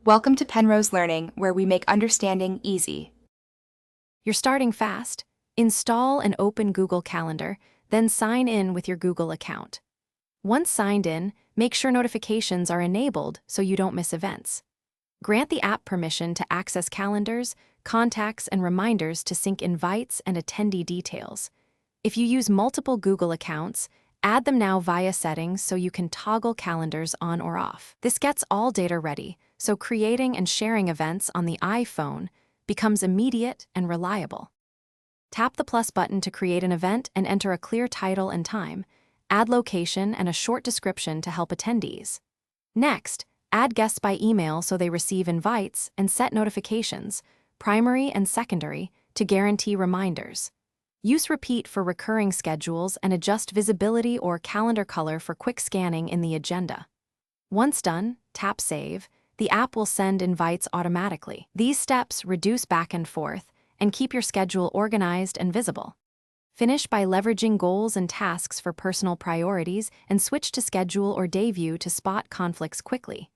Welcome to Penrose Learning, where we make understanding easy. You're starting fast. Install and open Google Calendar, then sign in with your Google account. Once signed in, make sure notifications are enabled so you don't miss events. Grant the app permission to access calendars, contacts, and reminders to sync invites and attendee details. If you use multiple Google accounts, add them now via settings so you can toggle calendars on or off. This gets all data ready, so creating and sharing events on the iPhone becomes immediate and reliable. Tap the plus button to create an event and enter a clear title and time. Add location and a short description to help attendees. Next, add guests by email so they receive invites and set notifications, primary and secondary, to guarantee reminders. Use repeat for recurring schedules and adjust visibility or calendar color for quick scanning in the agenda. Once done, tap Save. The app will send invites automatically. These steps reduce back and forth and keep your schedule organized and visible. Finish by leveraging goals and tasks for personal priorities and switch to schedule or day view to spot conflicts quickly.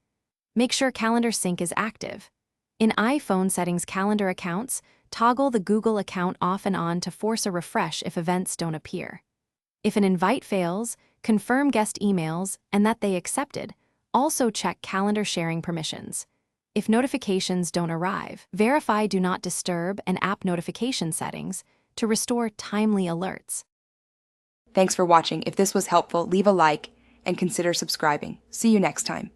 Make sure Calendar Sync is active. In iPhone settings calendar accounts, toggle the Google account off and on to force a refresh if events don't appear. If an invite fails, confirm guest emails and that they accepted. Also check calendar sharing permissions. If notifications don't arrive, verify Do Not Disturb and app notification settings to restore timely alerts. Thanks for watching. If this was helpful, leave a like and consider subscribing. See you next time.